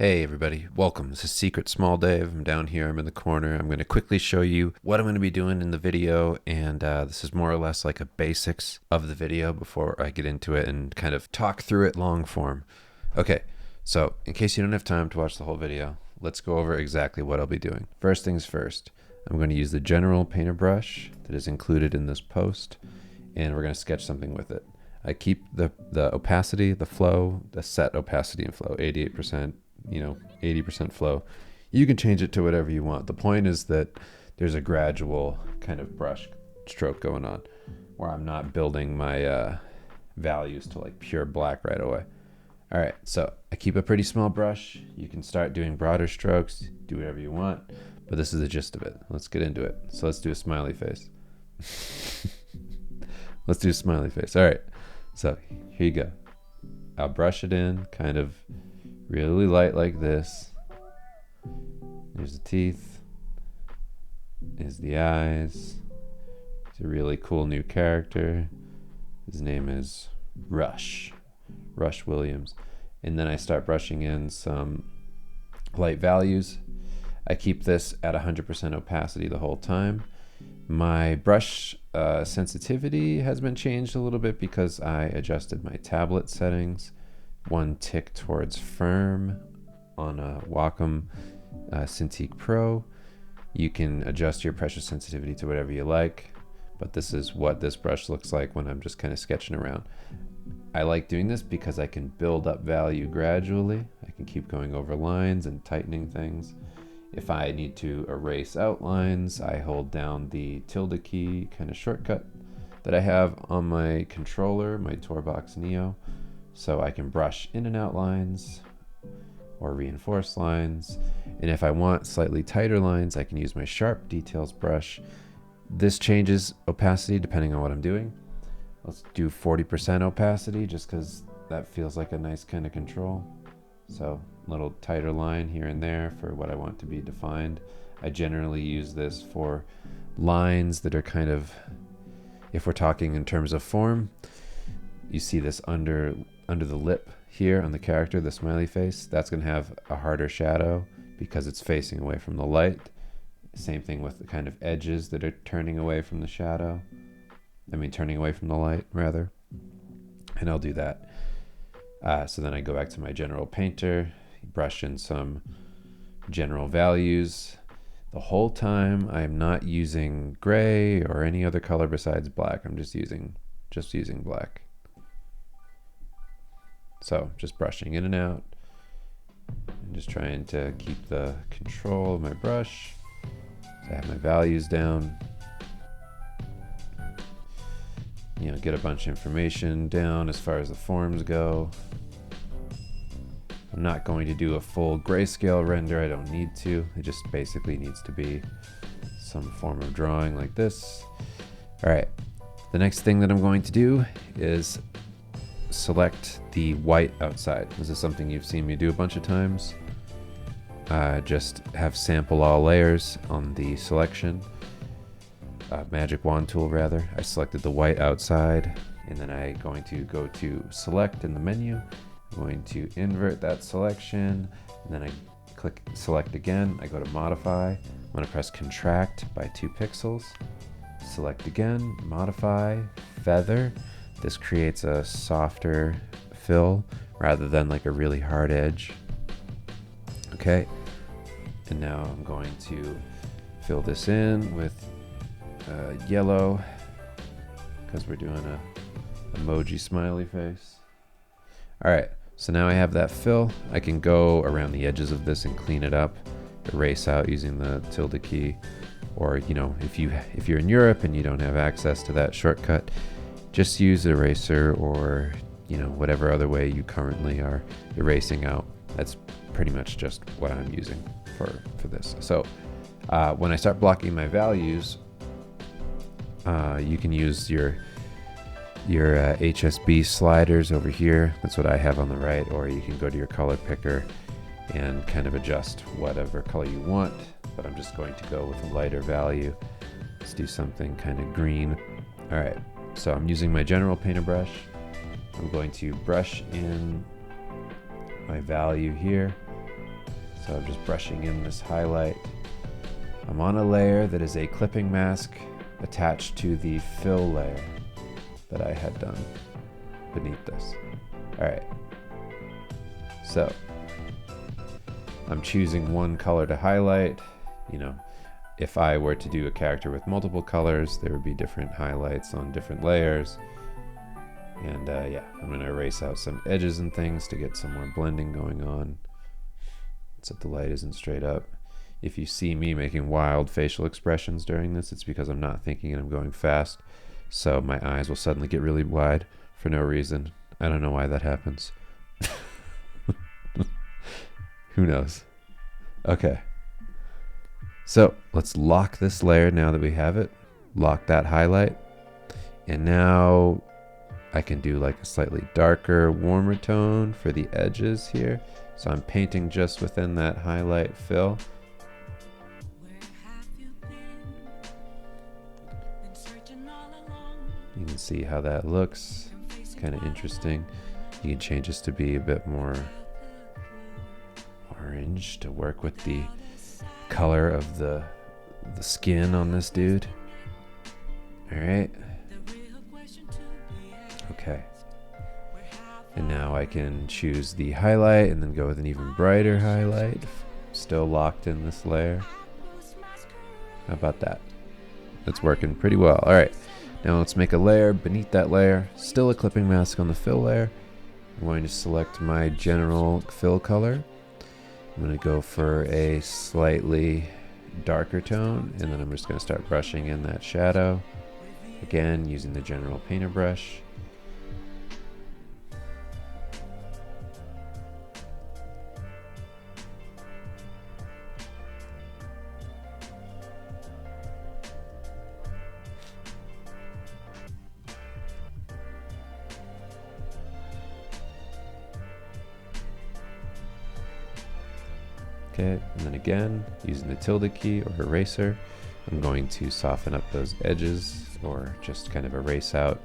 Hey everybody, welcome. This is Secret Small Dave. I'm down here, I'm in the corner. I'm going to quickly show you what I'm going to be doing in the video, and this is more or less like a basics of the video before I get into it and kind of talk through it long form. Okay, so in case you don't have time to watch the whole video, let's go over exactly what I'll be doing. First things first, I'm going to use the general painter brush that is included in this post, and we're going to sketch something with it. I keep the opacity, the flow, the set opacity and flow, 88%, 80% flow. You can change it to whatever you want. The point is that there's a gradual kind of brush stroke going on where I'm not building my values to like pure black right away. All right, so I keep a pretty small brush. You can start doing broader strokes, do whatever you want, but this is the gist of it. Let's get into it. So let's do a smiley face. Let's do a smiley face. All right, so here you go. I'll brush it in kind of really light like this. There's the teeth. There's the eyes. It's a really cool new character. His name is Rush Williams. And then I start brushing in some light values. I keep this at 100% opacity the whole time. My brush sensitivity has been changed a little bit because I adjusted my tablet settings one tick towards firm on a Wacom Cintiq Pro. You can adjust your pressure sensitivity to whatever you like, but this is what this brush looks like when I'm just kind of sketching around. I like doing this because I can build up value gradually. I can keep going over lines and tightening things. If I need to erase outlines, I hold down the tilde key kind of shortcut that I have on my controller, my Torbox Neo, so I can brush in and out lines or reinforce lines. And if I want slightly tighter lines, I can use my Sharp Details brush. This changes opacity depending on what I'm doing. Let's do 40% opacity just because that feels like a nice kind of control. So a little tighter line here and there for what I want to be defined. I generally use this for lines that are kind of, if we're talking in terms of form, you see this under the lip here on the character, the smiley face, that's going to have a harder shadow because it's facing away from the light. Same thing with the kind of edges that are turning away from the shadow. Turning away from the light, rather. And I'll do that. So then I go back to my general painter, brush in some general values. The whole time I'm not using gray or any other color besides black. I'm just using black. So just brushing in and out and just trying to keep the control of my brush. So I have my values down. Get a bunch of information down as far as the forms go. I'm not going to do a full grayscale render. I don't need to. It just basically needs to be some form of drawing like this. All right. The next thing that I'm going to do is select the white outside. This is something you've seen me do a bunch of times. Just have sample all layers on the selection. Magic wand tool rather. I selected the white outside, and then I'm going to go to select in the menu. I'm going to invert that selection, and then I click select again. I go to modify. I'm going to press contract by 2 pixels. Select again, modify, feather. This creates a softer fill rather than like a really hard edge. Okay, and now I'm going to fill this in with yellow because we're doing a emoji smiley face. All right, so now I have that fill. I can go around the edges of this and clean it up, erase out using the tilde key, or if you're in Europe and you don't have access to that shortcut, just use an eraser or whatever other way you currently are erasing out. That's pretty much just what I'm using for this. So when I start blocking my values, you can use your HSB sliders over here. That's what I have on the right, or you can go to your color picker and kind of adjust whatever color you want, but I'm just going to go with a lighter value. Let's do something kind of green. All right, so I'm using my general painter brush. I'm going to brush in my value here. So I'm just brushing in this highlight. I'm on a layer that is a clipping mask attached to the fill layer that I had done beneath this. All right. So I'm choosing one color to highlight. You know, if I were to do a character with multiple colors, there would be different highlights on different layers. And yeah, I'm gonna erase out some edges and things to get some more blending going on so that the light isn't straight up. If you see me making wild facial expressions during this, it's because I'm not thinking and I'm going fast. So my eyes will suddenly get really wide for no reason. I don't know why that happens. Who knows? Okay. So let's lock this layer now that we have it. Lock that highlight. And now I can do like a slightly darker, warmer tone for the edges here. So I'm painting just within that highlight fill. You can see how that looks. It's kind of interesting. You can change this to be a bit more orange to work with the color of the skin on this dude. All right. Okay. And now I can choose the highlight and then go with an even brighter highlight. Still locked in this layer. How about that? That's working pretty well. All right. Now let's make a layer beneath that layer. Still a clipping mask on the fill layer. I'm going to select my general fill color. I'm going to go for a slightly darker tone, and then I'm just going to start brushing in that shadow. Again, using the general painter brush. Okay, and then again, using the tilde key or eraser, I'm going to soften up those edges or just kind of erase out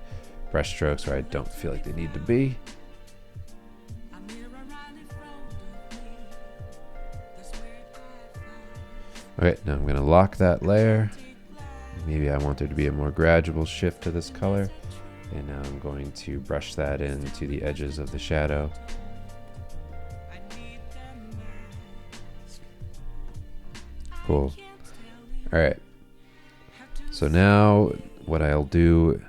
brush strokes where I don't feel like they need to be. Okay, now I'm going to lock that layer. Maybe I want there to be a more gradual shift to this color. And now I'm going to brush that into the edges of the shadow. Cool. All right. So now what I'll do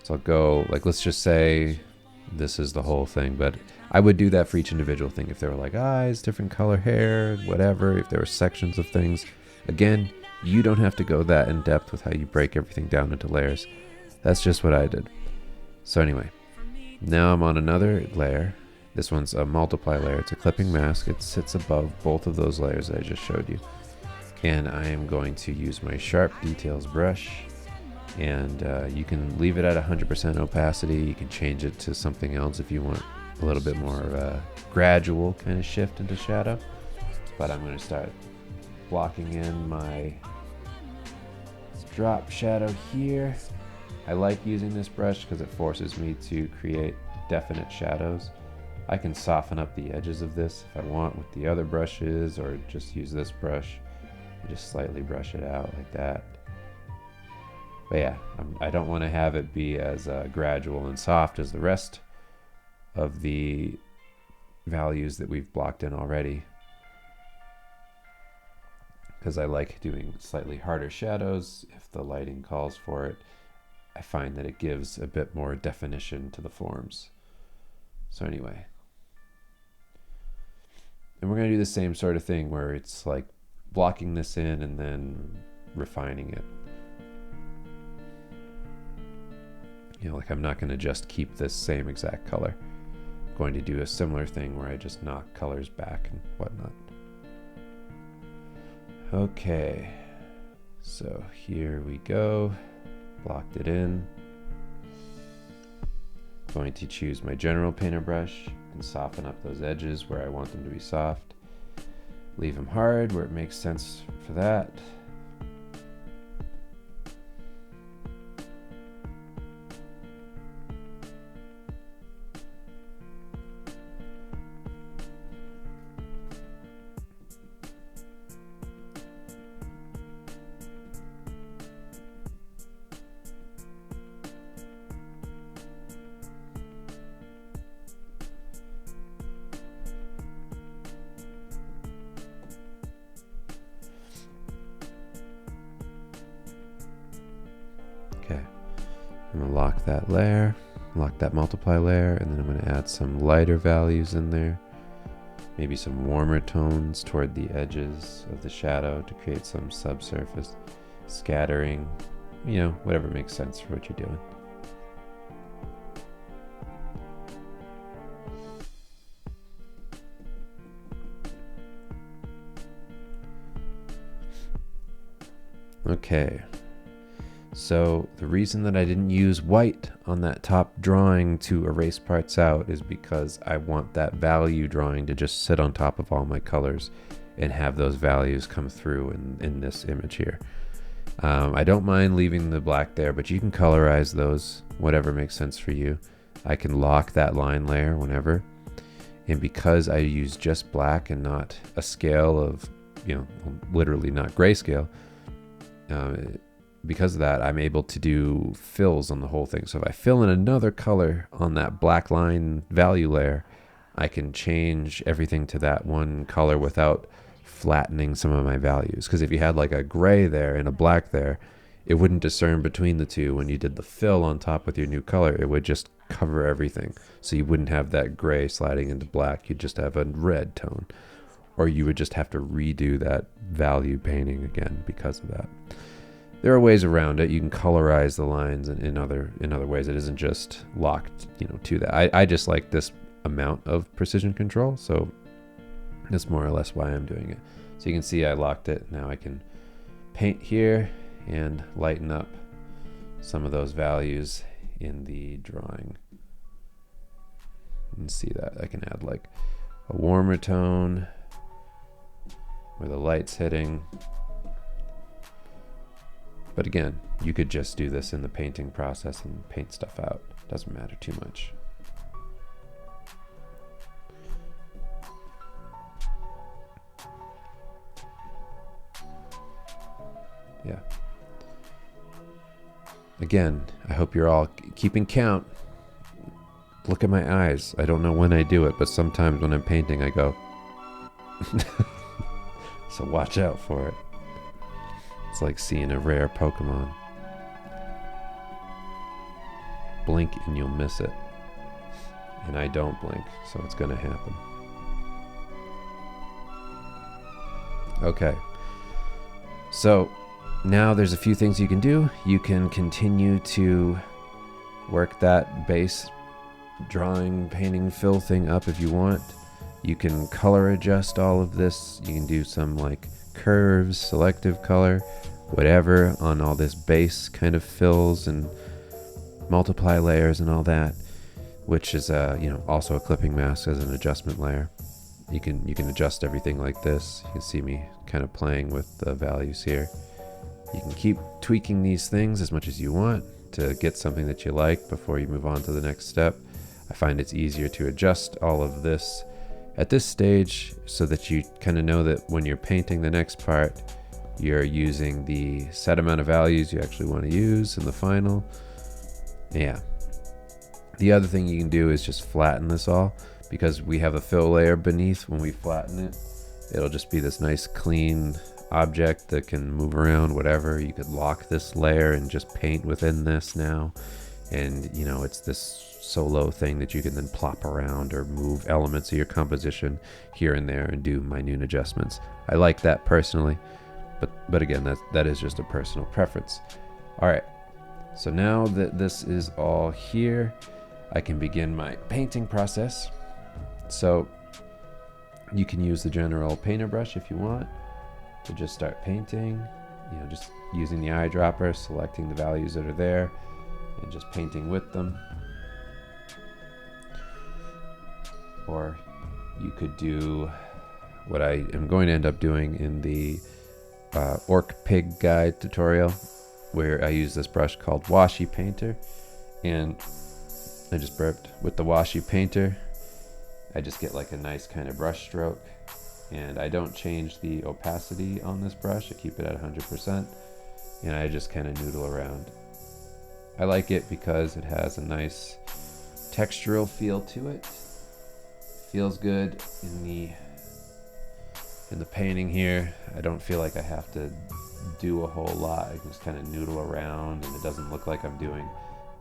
is I'll go, like, let's just say this is the whole thing, but I would do that for each individual thing. If they were like eyes, different color hair, whatever, if there were sections of things. Again, you don't have to go that in depth with how you break everything down into layers. That's just what I did. So anyway, now I'm on another layer. This one's a multiply layer. It's a clipping mask. It sits above both of those layers that I just showed you. And I am going to use my Sharp Details brush, and you can leave it at 100% opacity. You can change it to something else if you want a little bit more of a gradual kind of shift into shadow. But I'm going to start blocking in my drop shadow here. I like using this brush because it forces me to create definite shadows. I can soften up the edges of this if I want with the other brushes, or just use this brush. Just slightly brush it out like that. But yeah, I don't want to have it be as gradual and soft as the rest of the values that we've blocked in already, because I like doing slightly harder shadows if the lighting calls for it. I find that it gives a bit more definition to the forms. So anyway, and we're going to do the same sort of thing where it's like blocking this in and then refining it. You know, like I'm not going to just keep this same exact color. I'm going to do a similar thing where I just knock colors back and whatnot. Okay, so here we go. Blocked it in. Going to choose my general painter brush and soften up those edges where I want them to be soft. Leave them hard where it makes sense for that. I'm going to lock that layer, lock that multiply layer, and then I'm going to add some lighter values in there. Maybe some warmer tones toward the edges of the shadow to create some subsurface scattering, you know, whatever makes sense for what you're doing. Okay, so the reason that I didn't use white on that top drawing to erase parts out is because I want that value drawing to just sit on top of all my colors and have those values come through in this image here. I don't mind leaving the black there, but you can colorize those, whatever makes sense for you. I can lock that line layer whenever. And because I use just black and not a scale of, you know, literally not grayscale, because of that, I'm able to do fills on the whole thing. So if I fill in another color on that black line value layer, I can change everything to that one color without flattening some of my values. Because if you had like a gray there and a black there, it wouldn't discern between the two. When you did the fill on top with your new color, it would just cover everything. So you wouldn't have that gray sliding into black. You'd just have a red tone. Or you would just have to redo that value painting again because of that. There are ways around it. You can colorize the lines in other ways. It isn't just locked, you know, to that. I just like this amount of precision control, so that's more or less why I'm doing it. So you can see I locked it. Now I can paint here and lighten up some of those values in the drawing. You can see that I can add like a warmer tone where the light's hitting. But again, you could just do this in the painting process and paint stuff out. Doesn't matter too much. Yeah. Again, I hope you're all keeping count. Look at my eyes. I don't know when I do it, but sometimes when I'm painting, I go. So watch out for it. It's like seeing a rare Pokemon. Blink and you'll miss it. And I don't blink, so it's gonna happen. Okay. So now there's a few things you can do. You can continue to work that base drawing, painting, fill thing up if you want. You can color adjust all of this. You can do some like curves, selective color, whatever on all this base kind of fills and multiply layers and all that, which is you know, also a clipping mask as an adjustment layer. You can adjust everything like this. You can see me kind of playing with the values here. You can keep tweaking these things as much as you want to get something that you like before you move on to the next step. I find it's easier to adjust all of this at this stage so that you kind of know that when you're painting the next part, you're using the set amount of values you actually want to use in the final. Yeah. The other thing you can do is just flatten this all, because we have a fill layer beneath. When we flatten it, it'll just be this nice clean object that can move around, whatever. You could lock this layer and just paint within this now. And, you know, it's this solo thing that you can then plop around or move elements of your composition here and there and do minute adjustments. I like that personally, but again, that is just a personal preference. All right, so now that this is all here, I can begin my painting process. So you can use the general painter brush if you want to just start painting, you know, just using the eyedropper, selecting the values that are there and just painting with them. Or you could do what I am going to end up doing in the Orc Pig Guide tutorial, where I use this brush called Washi Painter. And I just burped. With the Washi Painter, I just get like a nice kind of brush stroke. And I don't change the opacity on this brush. I keep it at 100%. And I just kind of noodle around. I like it because it has a nice textural feel to it. Feels good in the painting here. I don't feel like I have to do a whole lot. I can just kind of noodle around and it doesn't look like I'm doing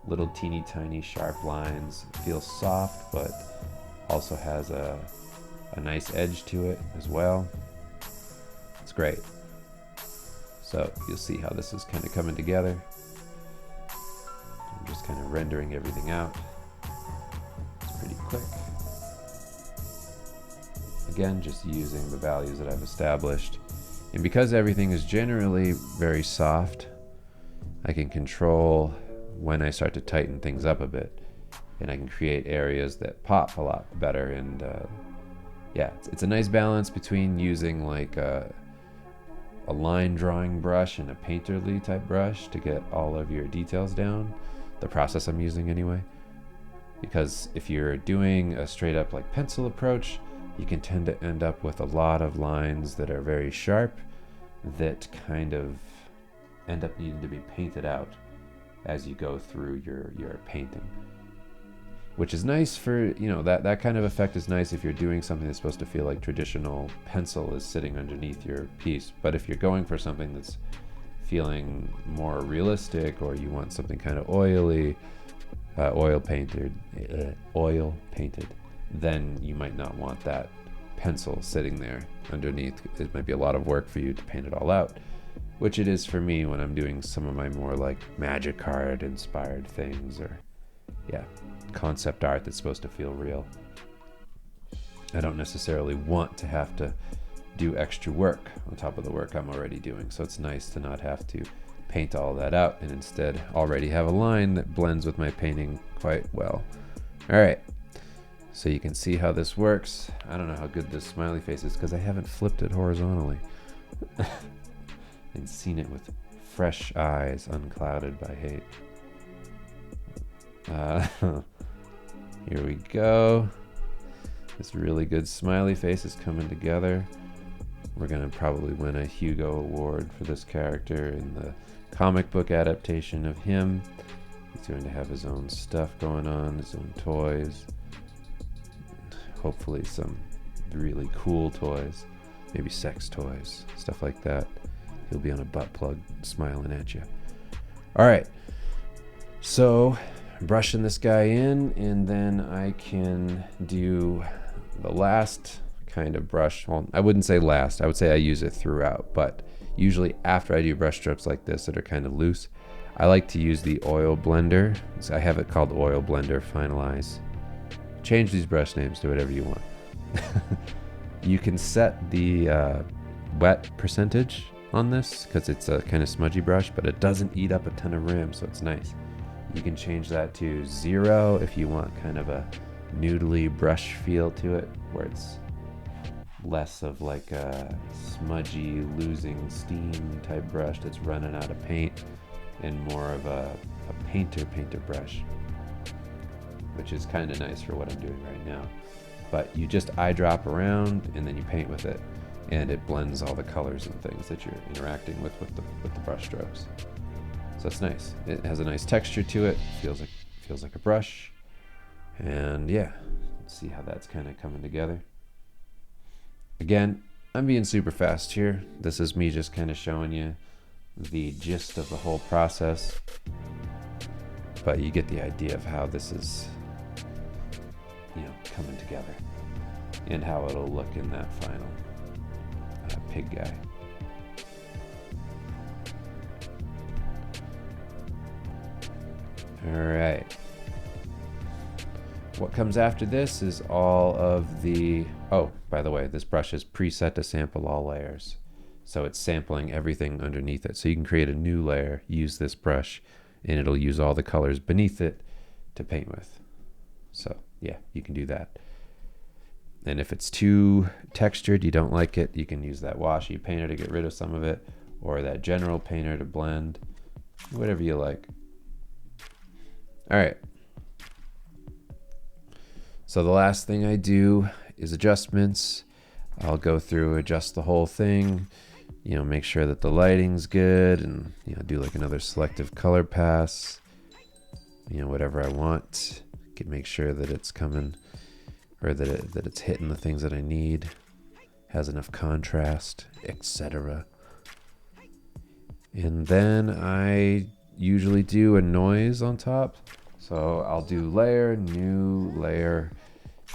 little teeny tiny sharp lines. It feels soft, but also has a nice edge to it as well. It's great. So you'll see how this is kind of coming together. I'm just kind of rendering everything out. It's pretty quick. Again, just using the values that I've established. And because everything is generally very soft, I can control when I start to tighten things up a bit. And I can create areas that pop a lot better. And yeah, it's a nice balance between using like a line drawing brush and a painterly type brush to get all of your details down. The process I'm using anyway. Because if you're doing a straight up like pencil approach, you can tend to end up with a lot of lines that are very sharp that kind of end up needing to be painted out as you go through your painting. Which is nice for, you know, that kind of effect is nice if you're doing something that's supposed to feel like traditional pencil is sitting underneath your piece. But if you're going for something that's feeling more realistic, or you want something kind of oily, oil painted, then you might not want that pencil sitting there underneath. It might be a lot of work for you to paint it all out, which it is for me when I'm doing some of my more like magic card inspired things, or yeah, concept art that's supposed to feel real. I don't necessarily want to have to do extra work on top of the work I'm already doing, so it's nice to not have to paint all that out and instead already have a line that blends with my painting quite well. All right, so you can see how this works. I don't know how good this smiley face is because I haven't flipped it horizontally and seen it with fresh eyes unclouded by hate. Here we go. This really good smiley face is coming together. We're gonna probably win a Hugo Award for this character in the comic book adaptation of him. He's going to have his own stuff going on, his own toys. Hopefully some really cool toys, maybe sex toys, stuff like that. He'll be on a butt plug smiling at you. All right, so brushing this guy in, and then I can do the last kind of brush. Well, I wouldn't say last, I would say I use it throughout, but usually after I do brush strokes like this that are kind of loose, I like to use the oil blender. So I have it called Oil Blender Finalize. Change these brush names to whatever you want. You can set the wet percentage on this because it's a kind of smudgy brush, but it doesn't eat up a ton of rim, so it's nice. You can change that to 0 if you want kind of a noodly brush feel to it, where it's less of like a smudgy, losing steam type brush that's running out of paint, and more of a painter brush, which is kind of nice for what I'm doing right now. But you just eyedrop around and then you paint with it, and it blends all the colors and things that you're interacting with the brush strokes. So it's nice. It has a nice texture to it. Feels like a brush. And yeah, let's see how that's kind of coming together. Again, I'm being super fast here. This is me just kind of showing you the gist of the whole process, but you get the idea of how this is, you know, coming together and how it'll look in that final pig guy. All right. What comes after this is all of the, oh, by the way, this brush is preset to sample all layers. So it's sampling everything underneath it. So you can create a new layer, use this brush, and it'll use all the colors beneath it to paint with. So yeah, you can do that. And if it's too textured, you don't like it, you can use that washy painter to get rid of some of it, or that general painter to blend, whatever you like. All right. So the last thing I do is adjustments. I'll go through, adjust the whole thing, you know, make sure that the lighting's good, and, you know, do like another selective color pass, you know, whatever I want. Make sure that it's coming, or that it's hitting the things that I need, has enough contrast, etc. And then I usually do a noise on top. So I'll do layer, new layer,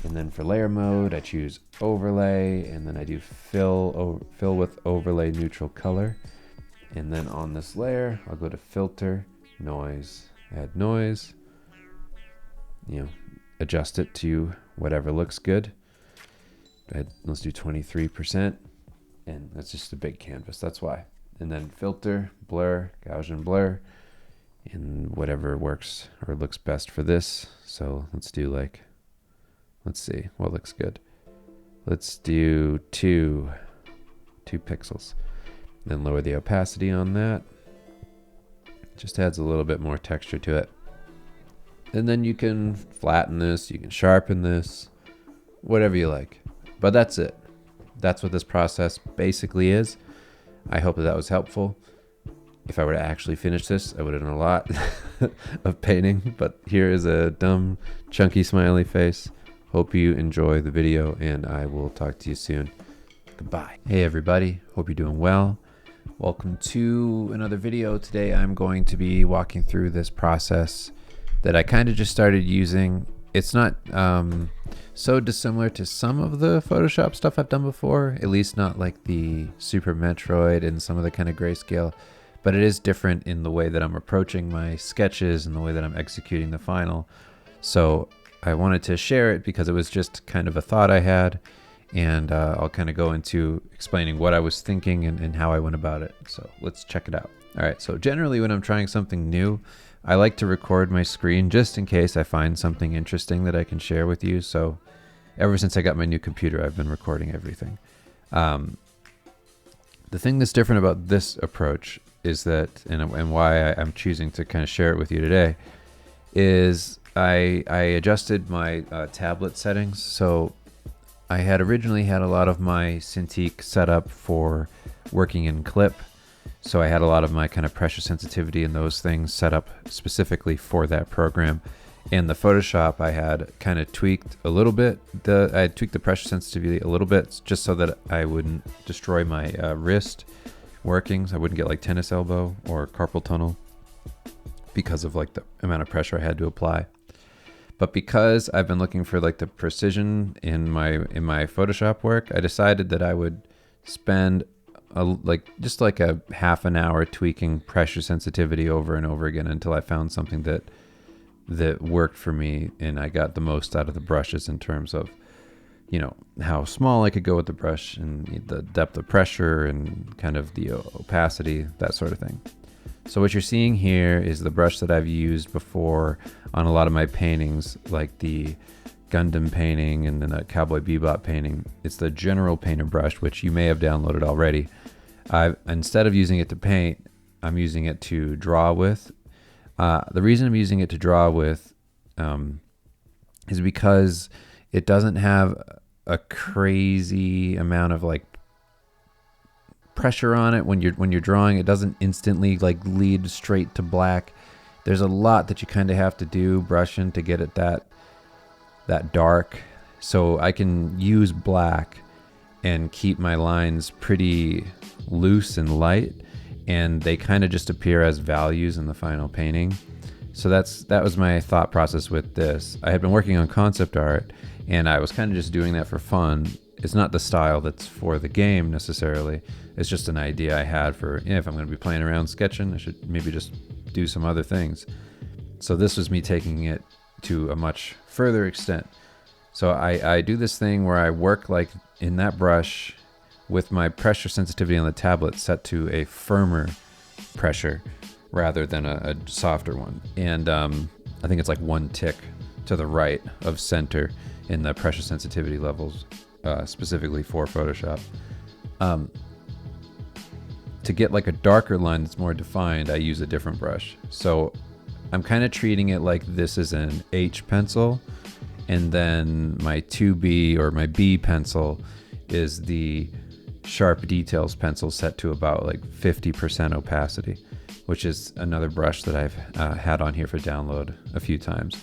and then for layer mode, I choose overlay, and then I do fill with overlay neutral color. And then on this layer, I'll go to filter, noise, add noise, adjust it to whatever looks good. Let's do 23%, and that's just a big canvas, that's why. And then filter, blur, Gaussian blur, and whatever works or looks best for this. So let's do let's see what looks good. Let's do two pixels. Then lower the opacity on that. Just adds a little bit more texture to it. And then you can flatten this, you can sharpen this, whatever you like. But that's it. That's what this process basically is. I hope that was helpful. If I were to actually finish this, I would have done a lot of painting. But here is a dumb, chunky smiley face. Hope you enjoy the video, and I will talk to you soon. Goodbye. Hey everybody, hope you're doing well. Welcome to another video. Today I'm going to be walking through this process that I kind of just started using. It's not so dissimilar to some of the Photoshop stuff I've done before, at least not like the Super Metroid and some of the kind of grayscale, but it is different in the way that I'm approaching my sketches and the way that I'm executing the final. So I wanted to share it because it was just kind of a thought I had, and I'll kind of go into explaining what I was thinking and how I went about it. So let's check it out. All right, so generally when I'm trying something new, I like to record my screen just in case I find something interesting that I can share with you. So ever since I got my new computer, I've been recording everything. The thing that's different about this approach is that, and why I'm choosing to kind of share it with you today, is I adjusted my tablet settings. So I had originally had a lot of my Cintiq set up for working in clip. So I had a lot of my kind of pressure sensitivity and those things set up specifically for that program. And the Photoshop I had kind of tweaked a little bit. I had tweaked the pressure sensitivity a little bit just so that I wouldn't destroy my wrist working. So I wouldn't get like tennis elbow or carpal tunnel because of like the amount of pressure I had to apply. But because I've been looking for like the precision in my Photoshop work, I decided that I would spend just like a half an hour tweaking pressure sensitivity over and over again until I found something that worked for me and I got the most out of the brushes in terms of, how small I could go with the brush and the depth of pressure and kind of the opacity, that sort of thing. So what you're seeing here is the brush that I've used before on a lot of my paintings, like the Gundam painting and then the Cowboy Bebop painting. It's the General Painter brush, which you may have downloaded already. Instead of using it to paint, I'm using it to draw with. The reason I'm using it to draw with is because it doesn't have a crazy amount of like pressure on it when you're drawing. It doesn't instantly like lead straight to black. There's a lot that you kind of have to do brushing to get it that dark. So I can use black and keep my lines pretty loose and light, and they kind of just appear as values in the final painting. So that was my thought process with this. I had been working on concept art and I was kind of just doing that for fun. It's not the style that's for the game necessarily. It's just an idea I had for, if I'm going to be playing around sketching, I should maybe just do some other things. So this was me taking it to a much further extent. So I do this thing where I work like in that brush with my pressure sensitivity on the tablet set to a firmer pressure rather than a softer one. And I think it's like one tick to the right of center in the pressure sensitivity levels, specifically for Photoshop. To get like a darker line that's more defined, I use a different brush. So I'm kind of treating it like this is an H pencil, and then my 2B or my B pencil is the Sharp Details pencil set to about like 50% opacity, which is another brush that I've had on here for download a few times.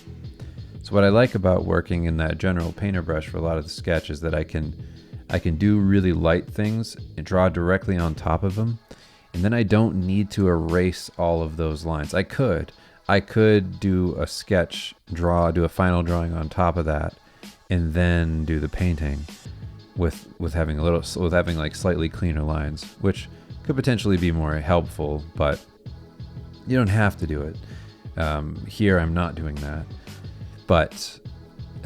So what I like about working in that General Painter brush for a lot of the sketch is that I can do really light things and draw directly on top of them, and then I don't need to erase all of those lines. I could. I could do a sketch, do a final drawing on top of that, and then do the painting with having like slightly cleaner lines, which could potentially be more helpful, but you don't have to do it. Here I'm not doing that, but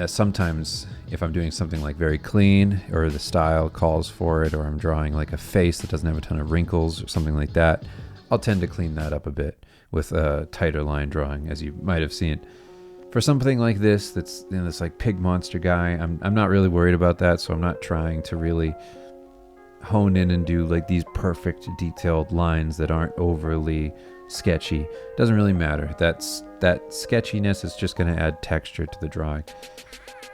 sometimes if I'm doing something like very clean, or the style calls for it, or I'm drawing like a face that doesn't have a ton of wrinkles or something like that, I'll tend to clean that up a bit with a tighter line drawing, as you might have seen. For something like this, that's this like pig monster guy, I'm not really worried about that, so I'm not trying to really hone in and do like these perfect detailed lines that aren't overly sketchy. Doesn't really matter. That sketchiness is just going to add texture to the drawing.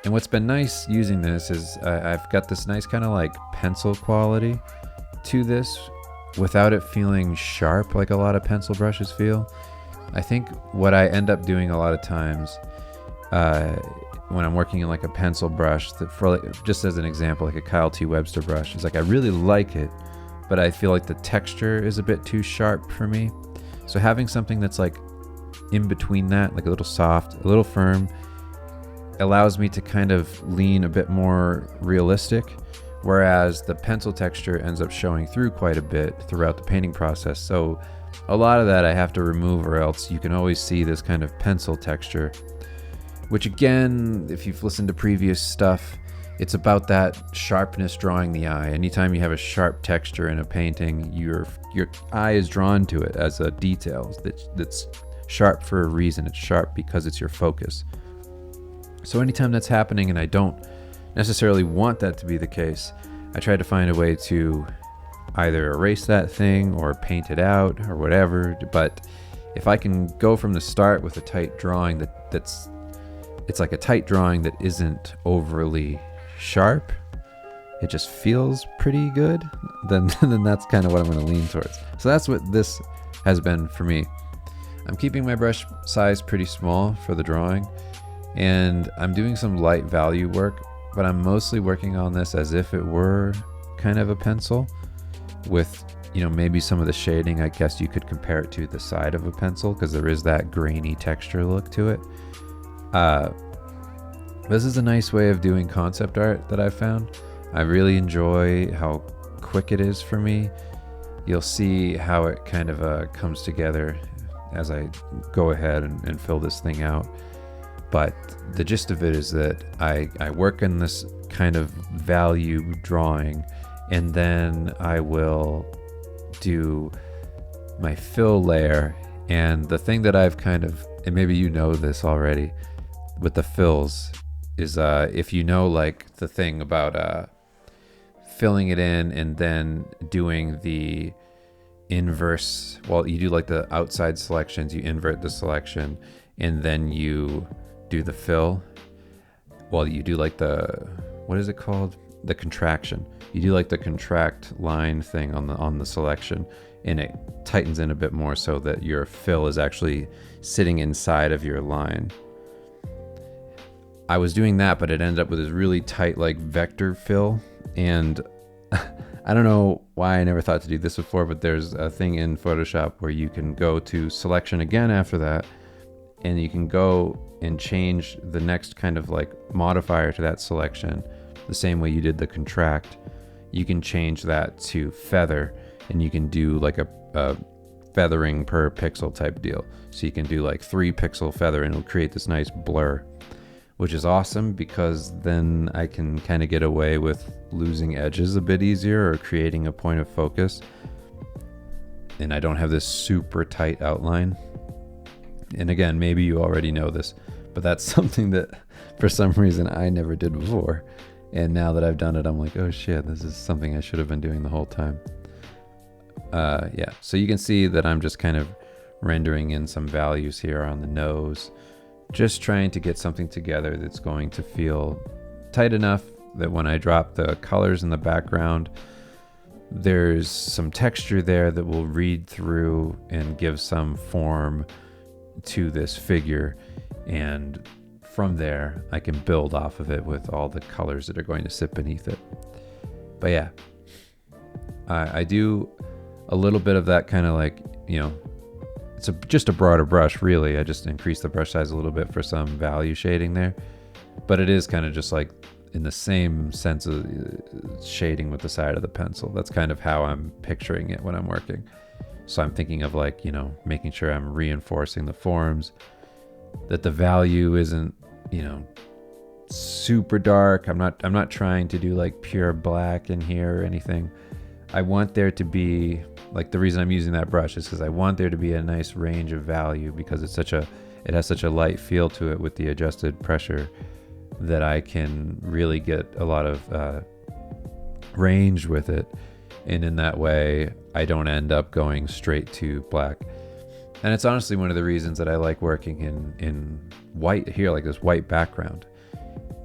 And what's been nice using this is I've got this nice kind of like pencil quality to this without it feeling sharp like a lot of pencil brushes feel. I think what I end up doing a lot of times when I'm working in like a pencil brush, just as an example, like a Kyle T. Webster brush, is like I really like it, but I feel like the texture is a bit too sharp for me. So having something that's like in between that, like a little soft, a little firm, allows me to kind of lean a bit more realistic, whereas the pencil texture ends up showing through quite a bit throughout the painting process. So a lot of that I have to remove, or else you can always see this kind of pencil texture, which again, if you've listened to previous stuff, it's about that sharpness drawing the eye. Anytime you have a sharp texture in a painting, your eye is drawn to it as a detail that's sharp for a reason. It's sharp because it's your focus. So anytime that's happening and I don't necessarily want that to be the case, I try to find a way to either erase that thing or paint it out or whatever. But if I can go from the start with a tight drawing it's like a tight drawing that isn't overly sharp, it just feels pretty good, then that's kind of what I'm going to lean towards. So that's what this has been for me. I'm keeping my brush size pretty small for the drawing, and I'm doing some light value work, but I'm mostly working on this as if it were kind of a pencil with, maybe some of the shading. I guess you could compare it to the side of a pencil because there is that grainy texture look to it. This is a nice way of doing concept art that I've found. I really enjoy how quick it is for me. You'll see how it kind of comes together as I go ahead and fill this thing out. But the gist of it is that I work in this kind of value drawing, and then I will do my fill layer. And the thing that I've kind of, and maybe you know this already with the fills, is if you know like the thing about filling it in and then doing the inverse, well, you do like the outside selections, you invert the selection, and then you do the fill. Well, you do like what is it called? The contraction. You do like the contract line thing on the selection, and it tightens in a bit more so that your fill is actually sitting inside of your line. I was doing that, but it ended up with this really tight like vector fill, and I don't know why I never thought to do this before, but there's a thing in Photoshop where you can go to selection again after that, and you can go and change the next kind of like modifier to that selection the same way you did the contract. You can change that to feather, and you can do like a feathering per pixel type deal. So you can do like 3 pixel feather, and it'll create this nice blur, which is awesome because then I can kind of get away with losing edges a bit easier or creating a point of focus. And I don't have this super tight outline. And again, maybe you already know this, but that's something that for some reason I never did before. And now that I've done it, I'm like, oh shit, this is something I should have been doing the whole time. Yeah, so you can see that I'm just kind of rendering in some values here on the nose, just trying to get something together that's going to feel tight enough that when I drop the colors in the background, there's some texture there that will read through and give some form to this figure. And from there, I can build off of it with all the colors that are going to sit beneath it. But yeah, I do a little bit of that kind of like, just a broader brush, really. I just increased the brush size a little bit for some value shading there. But it is kind of just like in the same sense of shading with the side of the pencil. That's kind of how I'm picturing it when I'm working. So I'm thinking of like, you know, making sure I'm reinforcing the forms, that the value isn't, you know, super dark. I'm not trying to do like pure black in here or anything. I want there to be, like, the reason I'm using that brush is because I want there to be a nice range of value, because it has such a light feel to it with the adjusted pressure, that I can really get a lot of range with it. And in that way, I don't end up going straight to black. And it's honestly one of the reasons that I like working in white here, like this white background.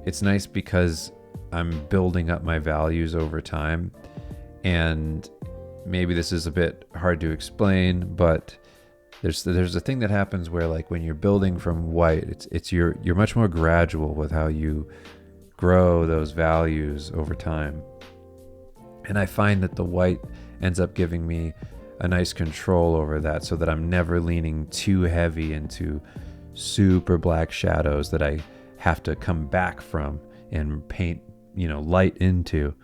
It's nice because I'm building up my values over time. And maybe this is a bit hard to explain, but there's a thing that happens where, like, when you're building from white, you're much more gradual with how you grow those values over time. And I find that the white ends up giving me a nice control over that, so that I'm never leaning too heavy into super black shadows that I have to come back from and paint, you know, light into,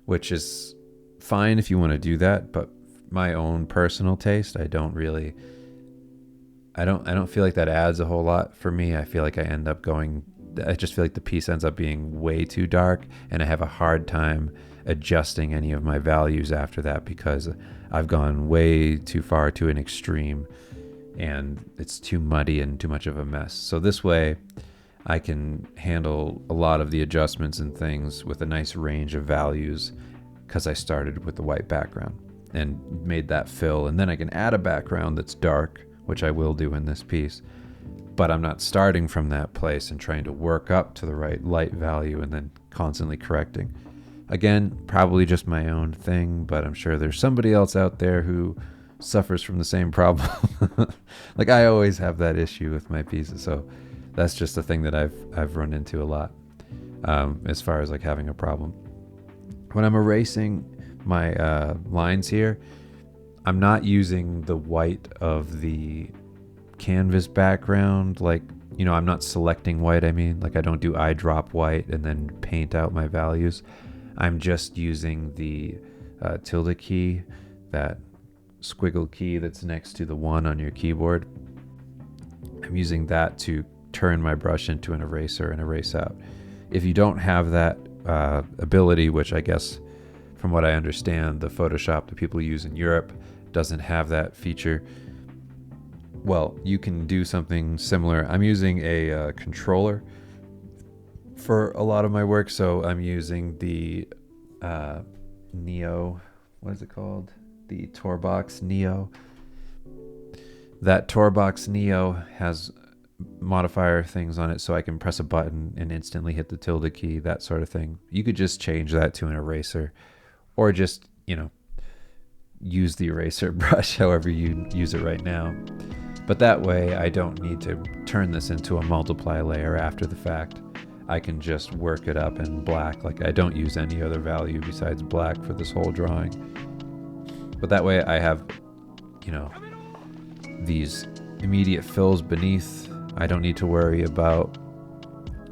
which is fine if you want to do that, but my own personal taste, I don't feel like that adds a whole lot for me. I feel like I just feel like the piece ends up being way too dark, and I have a hard time adjusting any of my values after that, because I've gone way too far to an extreme and it's too muddy and too much of a mess. So this way I can handle a lot of the adjustments and things with a nice range of values, because I started with the white background and made that fill, and then I can add a background that's dark, which I will do in this piece, but I'm not starting from that place and trying to work up to the right light value and then constantly correcting. Again, probably just my own thing, but I'm sure there's somebody else out there who suffers from the same problem. Like, I always have that issue with my pieces, so that's just a thing that I've run into a lot, as far as like having a problem. When I'm erasing my lines here, I'm not using the white of the canvas background. Like, you know, I'm not selecting white. I mean, like, I don't do eyedrop white and then paint out my values. I'm just using the tilde key, that squiggle key that's next to the 1 on your keyboard. I'm using that to turn my brush into an eraser and erase out. If you don't have that ability, which I guess from what I understand, the Photoshop that people use in Europe doesn't have that feature, well, you can do something similar. I'm using a controller for a lot of my work, so I'm using the Neo, what is it called? The Torbox Neo. That Torbox Neo has modifier things on it, so I can press a button and instantly hit the tilde key, that sort of thing. You could just change that to an eraser, or just, you know, use the eraser brush however you use it right now. But that way I don't need to turn this into a multiply layer after the fact. I can just work it up in black. Like, I don't use any other value besides black for this whole drawing. But that way I have, you know, these immediate fills beneath. I don't need to worry about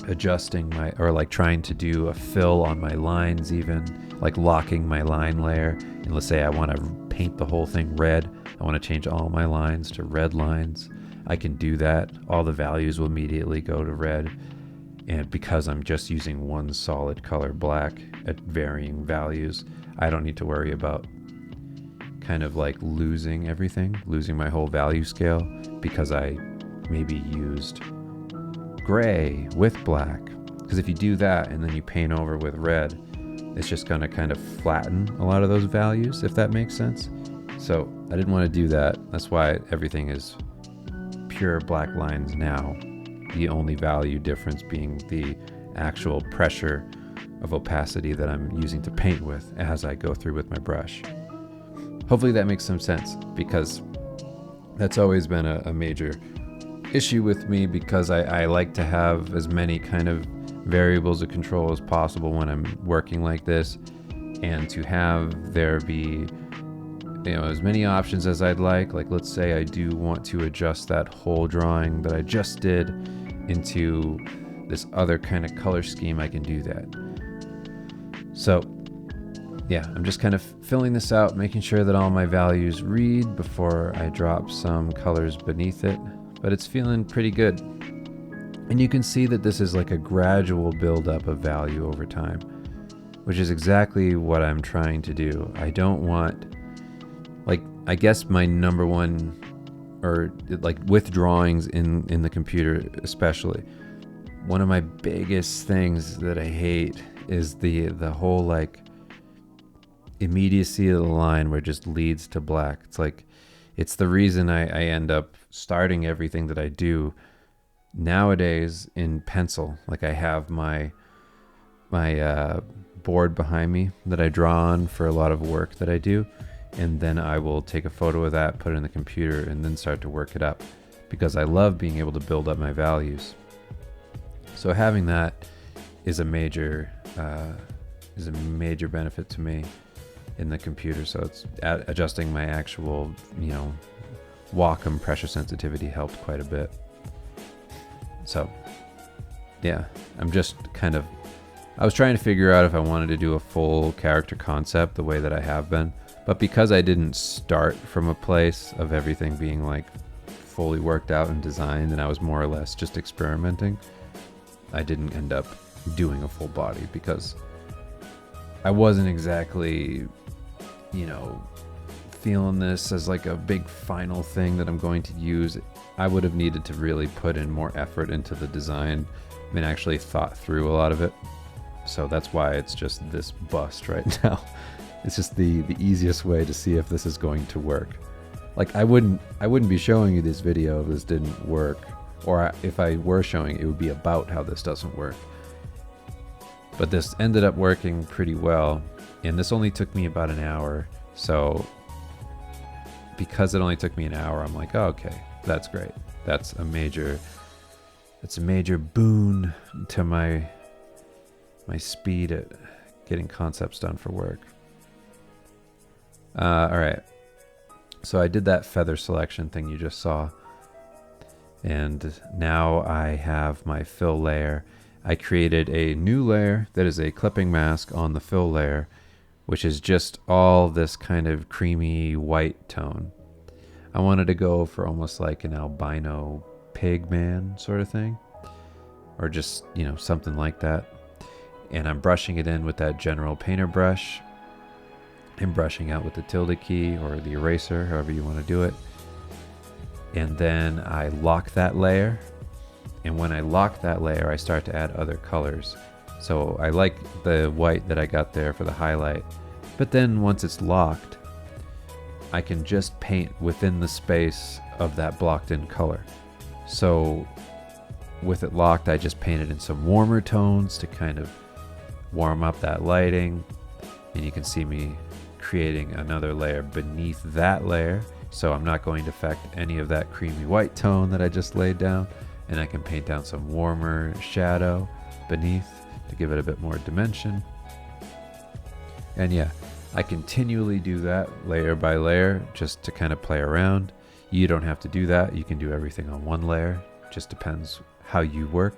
adjusting or like trying to do a fill on my lines, even like locking my line layer. And let's say I want to paint the whole thing red. I want to change all my lines to red lines. I can do that. All the values will immediately go to red. And because I'm just using one solid color, black, at varying values, I don't need to worry about kind of like losing everything, losing my whole value scale, because I maybe used gray with black. Because if you do that and then you paint over with red, it's just going to kind of flatten a lot of those values, if that makes sense. So I didn't want to do that. That's why everything is pure black lines now. The only value difference being the actual pressure of opacity that I'm using to paint with as I go through with my brush. Hopefully that makes some sense, because that's always been a major issue with me, because I like to have as many kind of variables of control as possible when I'm working like this, and to have there be as many options as I'd like. Like, let's say I do want to adjust that whole drawing that I just did into this other kind of color scheme, I can do that. So yeah, I'm just kind of filling this out, making sure that all my values read before I drop some colors beneath it, but it's feeling pretty good. And you can see that this is like a gradual buildup of value over time, which is exactly what I'm trying to do. I don't want, like, I guess my number one, or like with drawings in the computer especially, one of my biggest things that I hate is the whole like immediacy of the line where it just leads to black. It's like, it's the reason I end up starting everything that I do nowadays in pencil. Like, I have my board behind me that I draw on for a lot of work that I do, and then I will take a photo of that, put it in the computer, and then start to work it up, because I love being able to build up my values. So having that is a major benefit to me in the computer. So it's adjusting my actual, Wacom pressure sensitivity helped quite a bit. So yeah, I was trying to figure out if I wanted to do a full character concept the way that I have been, but because I didn't start from a place of everything being like fully worked out and designed, and I was more or less just experimenting, I didn't end up doing a full body because I wasn't exactly, feeling this as like a big final thing that I'm going to use. I would have needed to really put in more effort into the design and actually thought through a lot of it. So that's why it's just this bust right now. It's just the easiest way to see if this is going to work. Like, I wouldn't be showing you this video if this didn't work, or if I were showing it would be about how this doesn't work. But this ended up working pretty well, and this only took me about an hour. So because it only took me an hour, I'm like, oh, okay, that's great. That's a major boon to my speed at getting concepts done for work. All right. So I did that feather selection thing you just saw. And now I have my fill layer. I created a new layer that is a clipping mask on the fill layer, which is just all this kind of creamy white tone. I wanted to go for almost like an albino pig man sort of thing, or just, something like that. And I'm brushing it in with that general painter brush. I'm brushing out with the tilde key or the eraser, however you want to do it. And then I lock that layer. And when I lock that layer, I start to add other colors. So I like the white that I got there for the highlight. But then once it's locked, I can just paint within the space of that blocked in color. So with it locked, I just painted in some warmer tones to kind of warm up that lighting. And you can see me creating another layer beneath that layer. So I'm not going to affect any of that creamy white tone that I just laid down. And I can paint down some warmer shadow beneath to give it a bit more dimension. And yeah, I continually do that layer by layer just to kind of play around. You don't have to do that. You can do everything on one layer. Just depends how you work.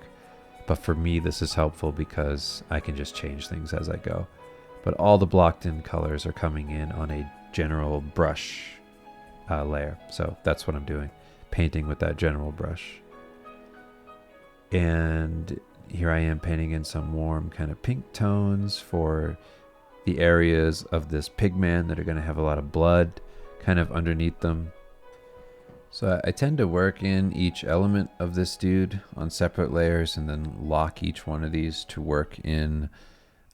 But for me, this is helpful because I can just change things as I go. But all the blocked in colors are coming in on a general brush layer. So that's what I'm doing, painting with that general brush. And here I am painting in some warm kind of pink tones for the areas of this pigman that are going to have a lot of blood kind of underneath them. So I tend to work in each element of this dude on separate layers and then lock each one of these to work in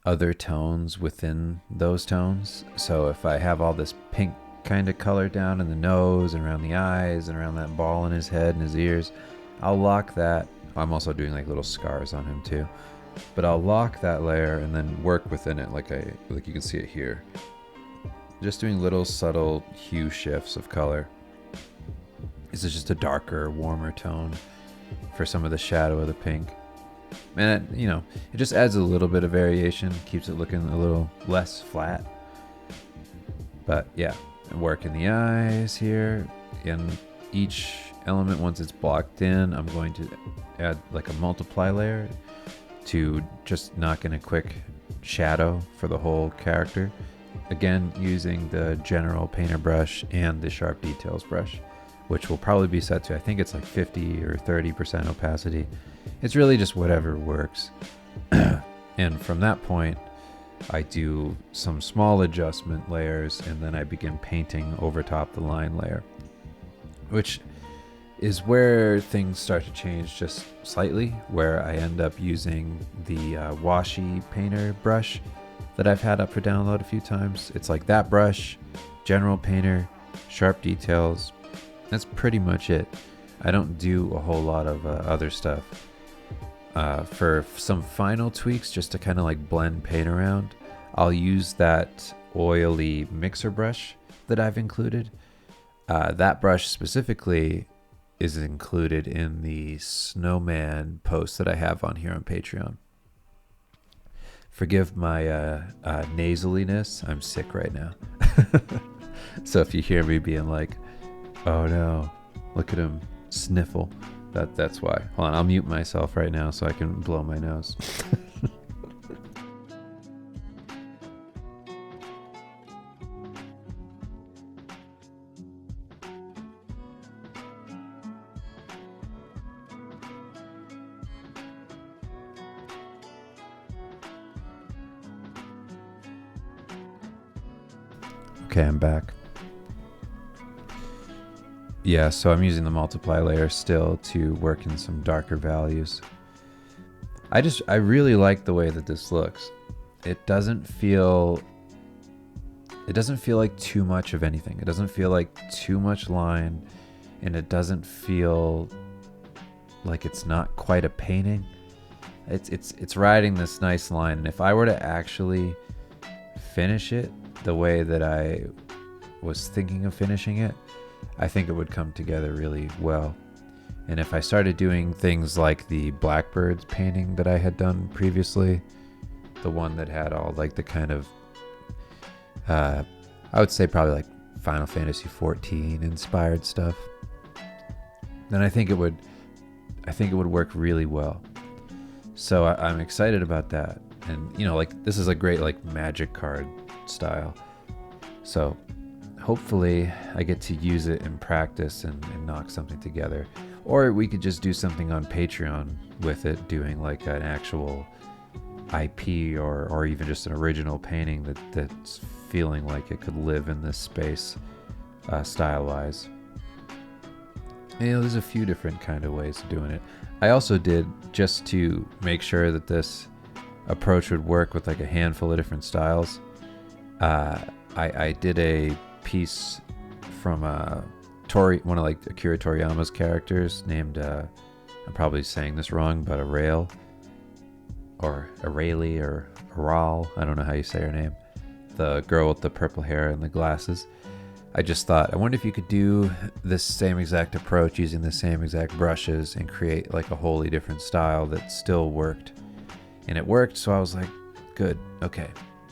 other tones within those tones. So if I have all this pink kind of color down in the nose and around the eyes and around that ball in his head and his ears, I'll lock that. I'm also doing like little scars on him too. But I'll lock that layer and then work within it like you can see it here. Just doing little subtle hue shifts of color. This is just a darker, warmer tone for some of the shadow of the pink. And it just adds a little bit of variation, keeps it looking a little less flat. But yeah, working the eyes here. In each element, once it's blocked in, I'm going to add like a multiply layer to just knock in a quick shadow for the whole character. Again, using the general painter brush and the sharp details brush, which will probably be set to, I think it's like 50 or 30% opacity. It's really just whatever works. And from that point, I do some small adjustment layers, and then I begin painting over top the line layer, which is where things start to change just slightly, where I end up using the washi painter brush that I've had up for download a few times. It's like that brush, general painter, sharp details. That's pretty much it. I don't do a whole lot of other stuff. For some final tweaks, just to kind of like blend paint around, I'll use that oily mixer brush that I've included. That brush specifically is included in the snowman post that I have on here on Patreon. Forgive my nasaliness. I'm sick right now. So if you hear me being like, oh no, look at him sniffle, that's why. Hold on, I'll mute myself right now so I can blow my nose. Okay, I'm back. Yeah, so I'm using the multiply layer still to work in some darker values. I really like the way that this looks. It doesn't feel like too much of anything. It doesn't feel like too much line, and it doesn't feel like it's not quite a painting. It's riding this nice line, and if I were to actually finish it the way that I was thinking of finishing it, I think it would come together really well. And if I started doing things like the Blackbirds painting that I had done previously, the one that had all like the kind of I would say probably like Final Fantasy XIV inspired stuff, then I think it would work really well. So I'm excited about that. And you know, like this is a great like magic card style. So hopefully I get to use it in practice and knock something together. Or we could just do something on Patreon with it, doing like an actual IP or even just an original painting that's feeling like it could live in this space style-wise. You know, there's a few different kind of ways of doing it. I also did, just to make sure that this approach would work with like a handful of different styles, I did a piece from one of like Akira Toriyama's characters named, I'm probably saying this wrong, but Arail, or Arayli, or Aral, I don't know how you say her name, the girl with the purple hair and the glasses. I just thought, I wonder if you could do this same exact approach using the same exact brushes and create like a wholly different style that still worked. And it worked, so I was like, good, okay.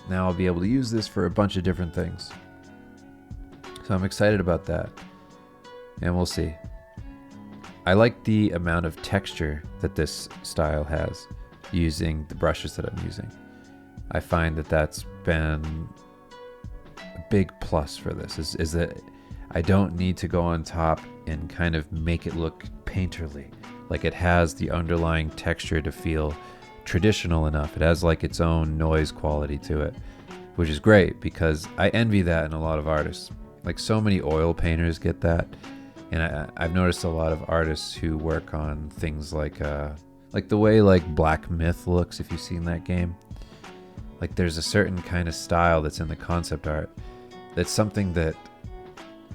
Now I'll be able to use this for a bunch of different things. So I'm excited about that. And we'll see. I like the amount of texture that this style has using the brushes that I'm using. I find that that's been a big plus for this, is that I don't need to go on top and kind of make it look painterly. Like it has the underlying texture to feel traditional enough. It has like its own noise quality to it, which is great because I envy that in a lot of artists. Like so many oil painters get that. And I've noticed a lot of artists who work on things like the way like Black Myth looks, if you've seen that game. Like there's a certain kind of style that's in the concept art that's something that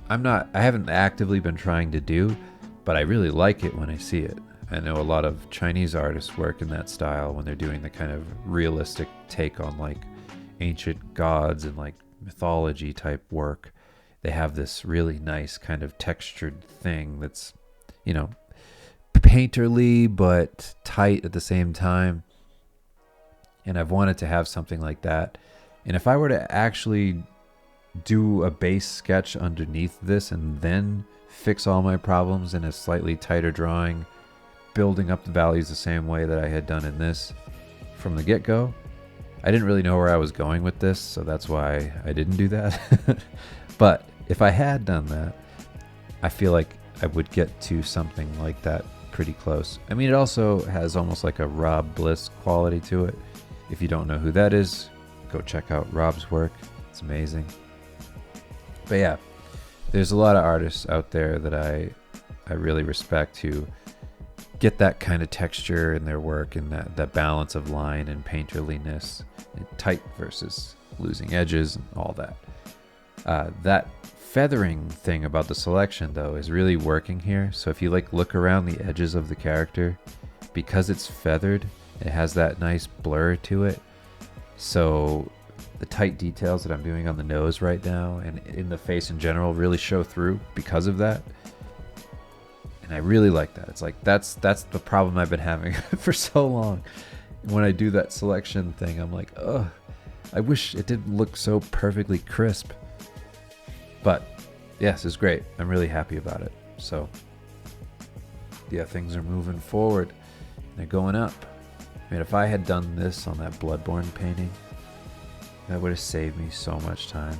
I haven't actively been trying to do, but I really like it when I see it. I know a lot of Chinese artists work in that style when they're doing the kind of realistic take on like ancient gods and like mythology type work. They have this really nice kind of textured thing that's, you know, painterly but tight at the same time. And I've wanted to have something like that. And if I were to actually do a base sketch underneath this and then fix all my problems in a slightly tighter drawing, building up the values the same way that I had done in this from the get-go. I didn't really know where I was going with this, so that's why I didn't do that. But if I had done that, I feel like I would get to something like that pretty close. I mean, it also has almost like a Rob Bliss quality to it. If you don't know who that is, go check out Rob's work. It's amazing. But yeah, there's a lot of artists out there that I really respect who get that kind of texture in their work and that balance of line and painterliness, and tight versus losing edges and all that. That feathering thing about the selection though is really working here. So if you like look around the edges of the character, because it's feathered, it has that nice blur to it. So the tight details that I'm doing on the nose right now and in the face in general really show through because of that. And I really like that. It's like that's the problem I've been having for so long. When I do that selection thing, I'm like, ugh, I wish it didn't look so perfectly crisp. But yes, it's great. I'm really happy about it. So yeah, things are moving forward. They're going up. I mean, if I had done this on that Bloodborne painting, that would have saved me so much time.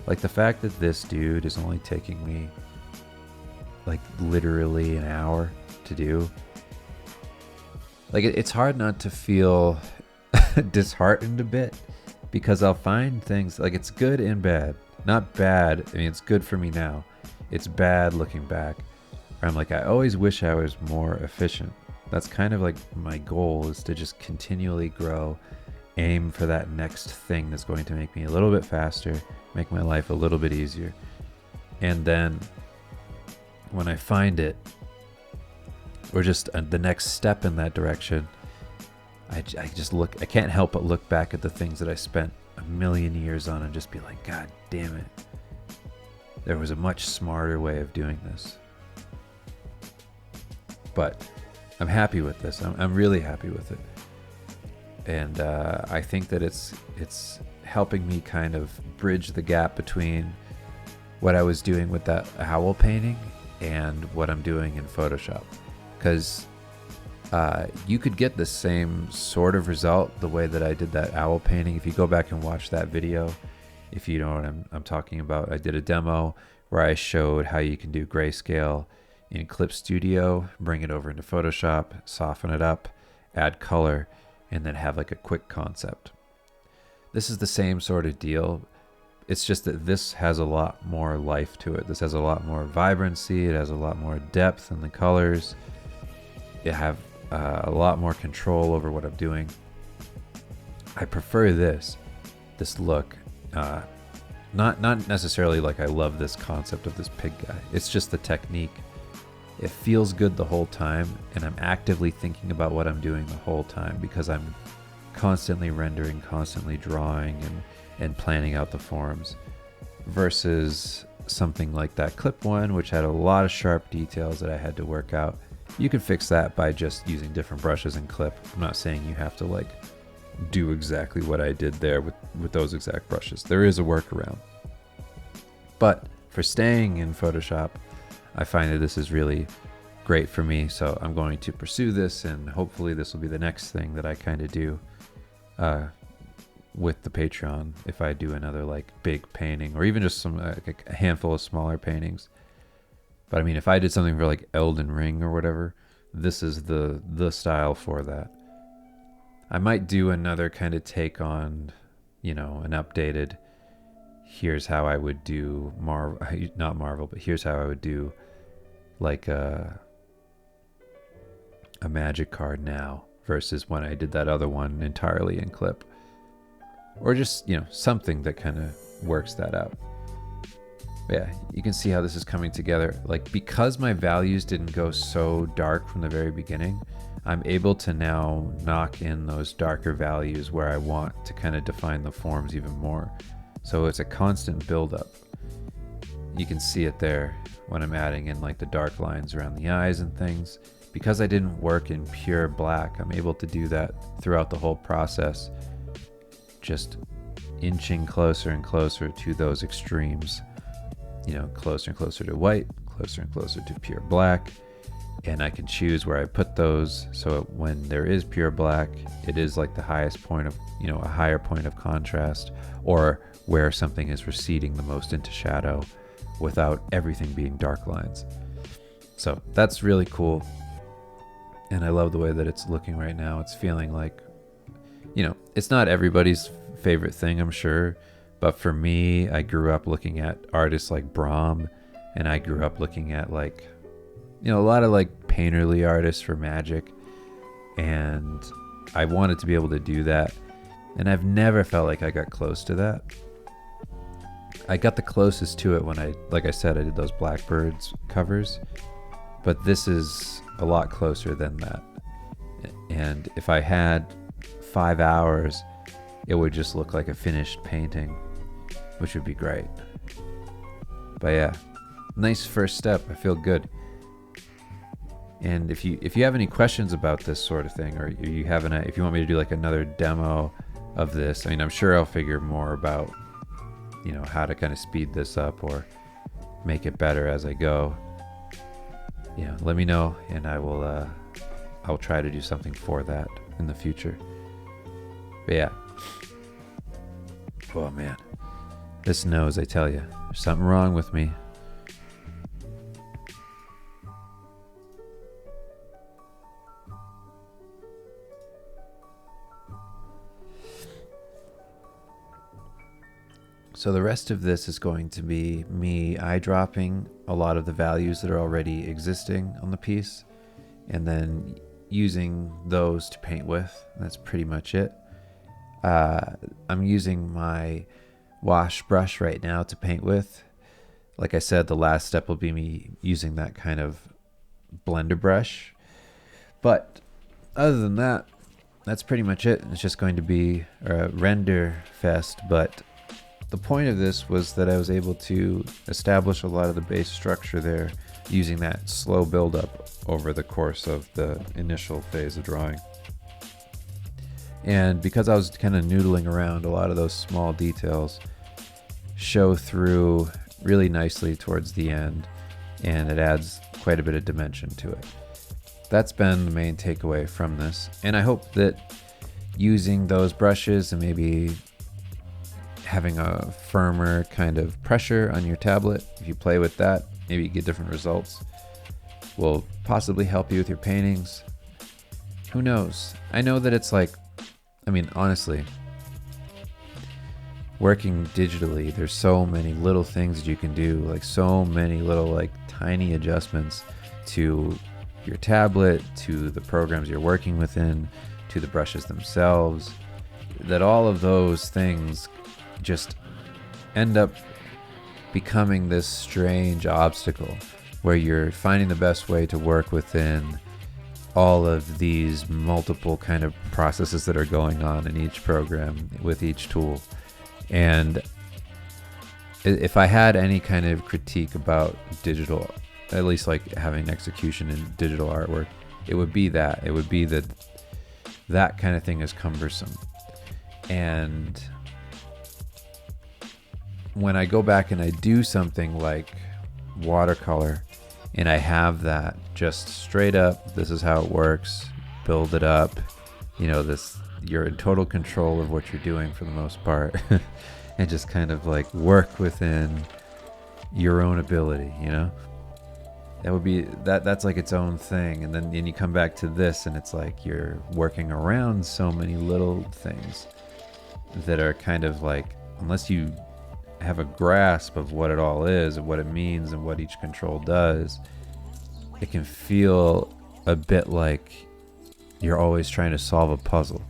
Like the fact that this dude is only taking me like literally an hour to do. Like it's hard not to feel disheartened a bit, because I'll find things like it's good and bad. Not bad, I mean it's good for me now. It's bad looking back. Where I'm like, I always wish I was more efficient. That's kind of like my goal, is to just continually grow, aim for that next thing that's going to make me a little bit faster, make my life a little bit easier. And then when I find it, or just the next step in that direction, I just look, I can't help but look back at the things that I spent a million years on and just be like, God damn it. There was a much smarter way of doing this. But I'm happy with this. I'm really happy with it. And I think that it's helping me kind of bridge the gap between what I was doing with that owl painting and what I'm doing in Photoshop. Because you could get the same sort of result the way that I did that owl painting. If you go back and watch that video, if you know what I'm talking about, I did a demo where I showed how you can do grayscale in Clip Studio, bring it over into Photoshop, soften it up, add color, and then have like a quick concept. This is the same sort of deal. It's just that this has a lot more life to it. This has a lot more vibrancy. It has a lot more depth in the colors. It have a lot more control over what I'm doing. I prefer this look. Not necessarily like I love this concept of this pig guy. It's just the technique. It feels good the whole time, and I'm actively thinking about what I'm doing the whole time because I'm constantly rendering, constantly drawing, and planning out the forms, versus something like that clip one, which had a lot of sharp details that I had to work out. You can fix that by just using different brushes and clip. I'm not saying you have to like do exactly what I did there with those exact brushes. There is a workaround. But for staying in Photoshop, I find that this is really great for me. So I'm going to pursue this, and hopefully this will be the next thing that I kind of do with the Patreon. If I do another like big painting, or even just some like a handful of smaller paintings. But I mean, if I did something for like Elden Ring or whatever, this is the style for that. I might do another kind of take on, an updated, here's how I would do not Marvel, but here's how I would do like a magic card now versus when I did that other one entirely in clip. Or just, something that kind of works that out. But yeah, you can see how this is coming together. Like, because my values didn't go so dark from the very beginning, I'm able to now knock in those darker values where I want to kind of define the forms even more. So it's a constant buildup. You can see it there when I'm adding in like the dark lines around the eyes and things. Because I didn't work in pure black, I'm able to do that throughout the whole process. Just inching closer and closer to those extremes, closer and closer to white, closer and closer to pure black. And I can choose where I put those, so when there is pure black, it is like the highest point of, a higher point of contrast, or where something is receding the most into shadow without everything being dark lines. So that's really cool. And I love the way that it's looking right now. It's feeling like, it's not everybody's favorite thing, I'm sure. But for me, I grew up looking at artists like Brahm, and I grew up looking at like, a lot of like painterly artists for Magic. And I wanted to be able to do that. And I've never felt like I got close to that. I got the closest to it when like I said, I did those Blackbirds covers. But this is a lot closer than that. And if I had 5 hours, it would just look like a finished painting, which would be great. But yeah, nice first step. I feel good. And if you have any questions about this sort of thing, or if you want me to do like another demo of this, I'm sure I'll figure more about, how to kind of speed this up or make it better as I go. Let me know, and I'll try to do something for that in the future. But yeah. Oh man, this nose, I tell you, there's something wrong with me. So the rest of this is going to be me eyedropping a lot of the values that are already existing on the piece, and then using those to paint with. That's pretty much it. I'm using my wash brush right now to paint with. Like I said, the last step will be me using that kind of blender brush. But other than that, that's pretty much it. It's just going to be a render fest, but the point of this was that I was able to establish a lot of the base structure there using that slow buildup over the course of the initial phase of drawing. And because I was kind of noodling around, a lot of those small details show through really nicely towards the end, and it adds quite a bit of dimension to it. That's been the main takeaway from this, and I hope that using those brushes and maybe having a firmer kind of pressure on your tablet, if you play with that, maybe you get different results, will possibly help you with your paintings. Who knows? I know that it's like, honestly, working digitally, there's so many little things that you can do, like so many little like tiny adjustments to your tablet, to the programs you're working within, to the brushes themselves, that all of those things just end up becoming this strange obstacle where you're finding the best way to work within all of these multiple kind of processes that are going on in each program with each tool. And if I had any kind of critique about digital, at least like having execution in digital artwork, it would be that. It would be that kind of thing is cumbersome. And when I go back and I do something like watercolor, and I have that just straight up, this is how it works, build it up, you're in total control of what you're doing for the most part, and just kind of like work within your own ability, that would be that's like its own thing. And then you come back to this and it's like you're working around so many little things that are kind of like, unless you have a grasp of what it all is and what it means and what each control does, it can feel a bit like you're always trying to solve a puzzle.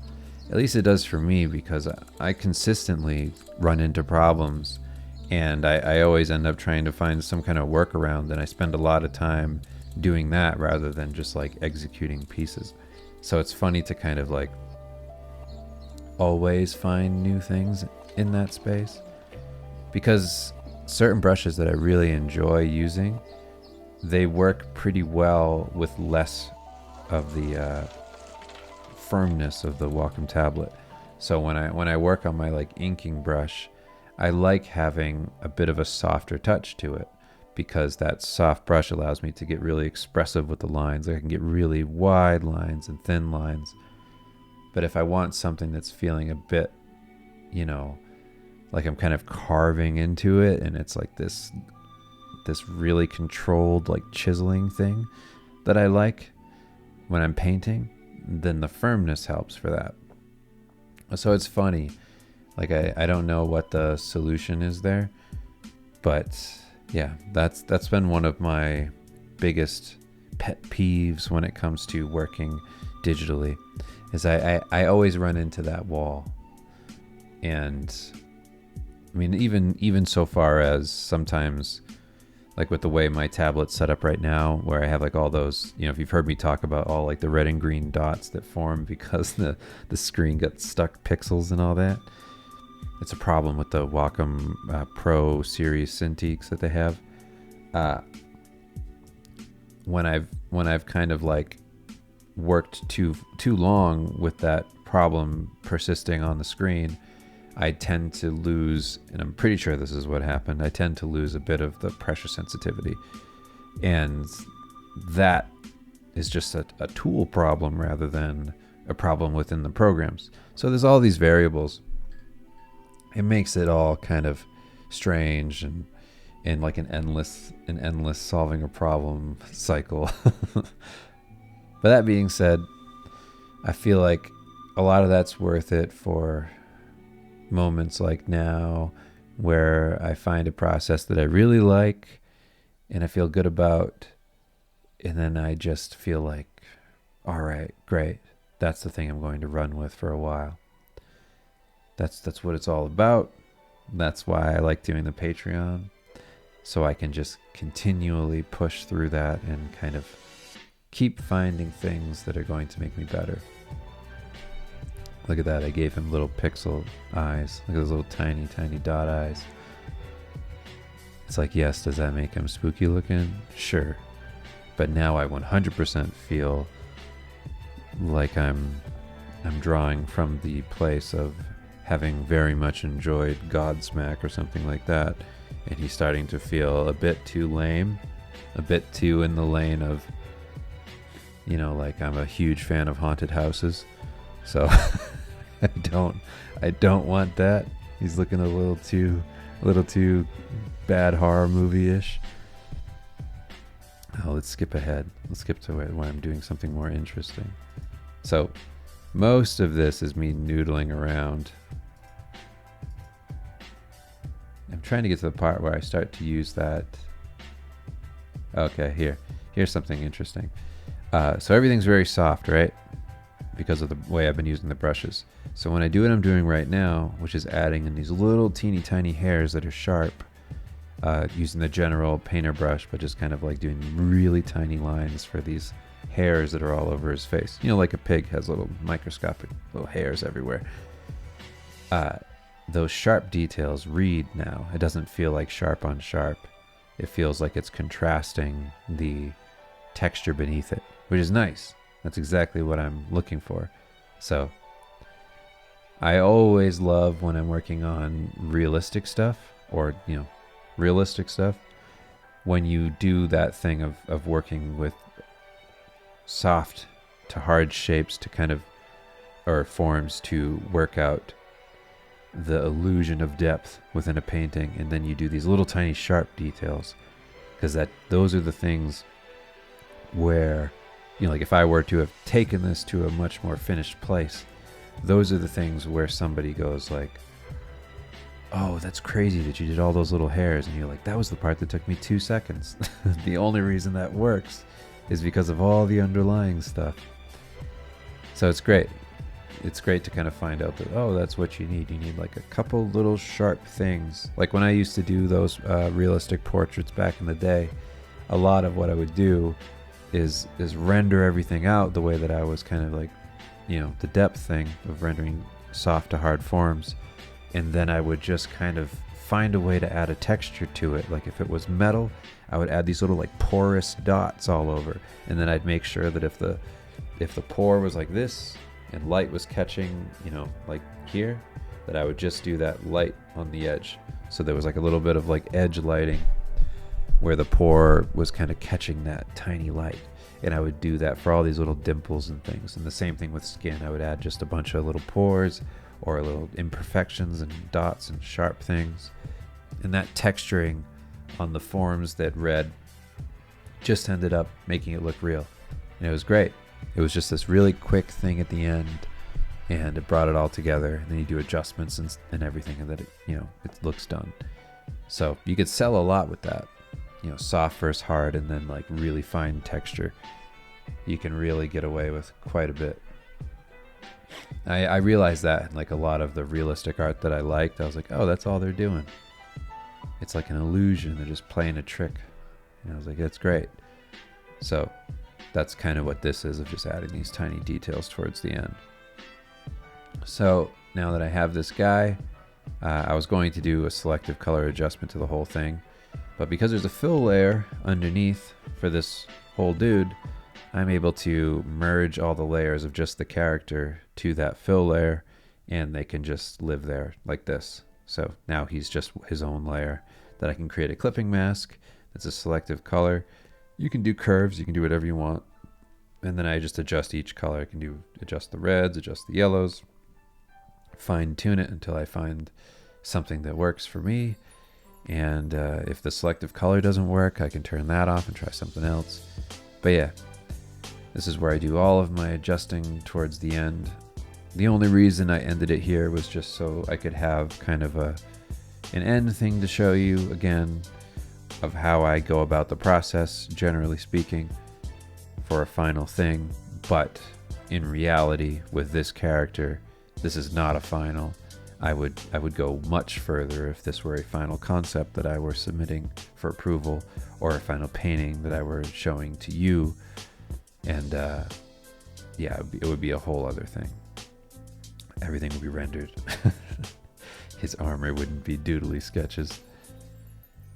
At least it does for me, because I consistently run into problems, and I always end up trying to find some kind of workaround, and I spend a lot of time doing that rather than just like executing pieces. So it's funny to kind of like always find new things in that space, because certain brushes that I really enjoy using, they work pretty well with less of the firmness of the Wacom tablet. So when I work on my like inking brush, I like having a bit of a softer touch to it, because that soft brush allows me to get really expressive with the lines. I can get really wide lines and thin lines. But if I want something that's feeling a bit, you know, like I'm kind of carving into it, and it's like this really controlled like chiseling thing that I like when I'm painting, then the firmness helps for that. So it's funny, like I don't know what the solution is there, but yeah, that's been one of my biggest pet peeves when it comes to working digitally, is I always run into that wall. And I mean, even so far as sometimes, like with the way my tablet's set up right now, where I have like all those, you know, if you've heard me talk about all like the red and green dots that form because the screen got stuck pixels and all that. It's a problem with the Wacom Pro Series Cintiqs that they have. When I've kind of like worked too long with that problem persisting on the screen, I tend to lose, and I'm pretty sure this is what happened, I tend to lose a bit of the pressure sensitivity. And that is just a tool problem rather than a problem within the programs. So there's all these variables. It makes it all kind of strange and like an endless solving a problem cycle. But that being said, I feel like a lot of that's worth it for moments like now, where I find a process that I really like and I feel good about, and then I just feel like, all right, great, that's the thing I'm going to run with for a while. That's what it's all about. That's why I like doing the Patreon, so I can just continually push through that and kind of keep finding things that are going to make me better. Look at that, I gave him little pixel eyes. Look at those little tiny dot eyes. It's like, yes, does that make him spooky looking? Sure. But now I 100% feel like I'm drawing from the place of having very much enjoyed Godsmack or something like that, and he's starting to feel a bit too lame, a bit too in the lane of, you know, like I'm a huge fan of haunted houses. So I don't want that. He's looking a little too bad horror movie-ish. Oh, let's skip ahead. Let's skip to where I'm doing something more interesting. So most of this is me noodling around. I'm trying to get to the part where I start to use that. Okay, here's something interesting. So everything's very soft, right? Because of the way I've been using the brushes. So when I do what I'm doing right now, which is adding in these little teeny tiny hairs that are sharp, using the general painter brush, but just kind of like doing really tiny lines for these hairs that are all over his face. You know, like a pig has little microscopic little hairs everywhere. Those sharp details read now. It doesn't feel like sharp on sharp. It feels like it's contrasting the texture beneath it, which is nice. That's exactly what I'm looking for. So I always love when I'm working on realistic stuff, or, you know, realistic stuff, when you do that thing of working with soft to hard shapes to kind of, or forms to work out the illusion of depth within a painting, and then you do these little tiny sharp details, because those are the things where, you know, like if I were to have taken this to a much more finished place, those are the things where somebody goes like, oh, that's crazy that you did all those little hairs, and you're like, that was the part that took me 2 seconds. The only reason that works is because of all the underlying stuff. So it's great. It's great to kind of find out that, oh, that's what you need. You need like a couple little sharp things. Like when I used to do those realistic portraits back in the day, a lot of what I would do is render everything out the way that I was kind of like, you know, the depth thing of rendering soft to hard forms. And then I would just kind of find a way to add a texture to it. Like if it was metal, I would add these little like porous dots all over. And then I'd make sure that if the pour was like this, and light was catching, you know, like here, that I would just do that light on the edge. So there was like a little bit of like edge lighting where the pour was kind of catching that tiny light. And I would do that for all these little dimples and things. And the same thing with skin. I would add just a bunch of little pores or little imperfections and dots and sharp things. And that texturing on the forms that read just ended up making it look real. And it was great. It was just this really quick thing at the end, and it brought it all together. And then you do adjustments and everything, and that it, you know, it looks done. So you could sell a lot with that. You know, soft versus hard, and then like really fine texture. You can really get away with quite a bit. I realized that in like a lot of the realistic art that I liked. I was like, oh, that's all they're doing. It's like an illusion. They're just playing a trick. And I was like, that's great. So that's kind of what this is, of just adding these tiny details towards the end. So now that I have this guy, I was going to do a selective color adjustment to the whole thing. But because there's a fill layer underneath for this whole dude, I'm able to merge all the layers of just the character to that fill layer, and they can just live there like this. So now he's just his own layer that I can create a clipping mask that's a selective color. You can do curves, you can do whatever you want. And then I just adjust each color. I can adjust the reds, adjust the yellows, fine tune it until I find something that works for me. And if the selective color doesn't work, I can turn that off and try something else. But yeah, this is where I do all of my adjusting towards the end. The only reason I ended it here was just so I could have kind of an end thing to show you again of how I go about the process, generally speaking, for a final thing. But in reality, with this character, this is not a final. I would go much further if this were a final concept that I were submitting for approval, or a final painting that I were showing to you. And yeah, it would be a whole other thing. Everything would be rendered. His armor wouldn't be doodly sketches.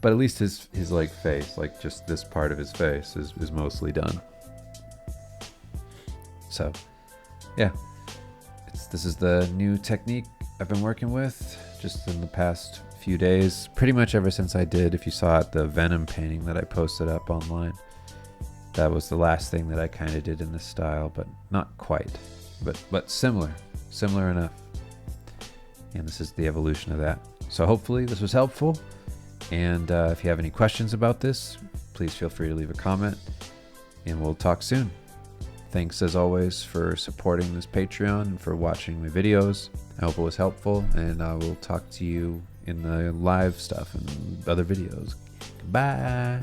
But at least his like face, like just this part of his face is mostly done. So yeah, this is the new technique I've been working with just in the past few days, pretty much ever since I did, if you saw it, the Venom painting that I posted up online. That was the last thing that I kind of did in this style, but not quite, but similar enough. And this is the evolution of that. So hopefully this was helpful. And if you have any questions about this, please feel free to leave a comment, and we'll talk soon. Thanks as always for supporting this Patreon and for watching my videos. I hope it was helpful, and I will talk to you in the live stuff and other videos. Bye.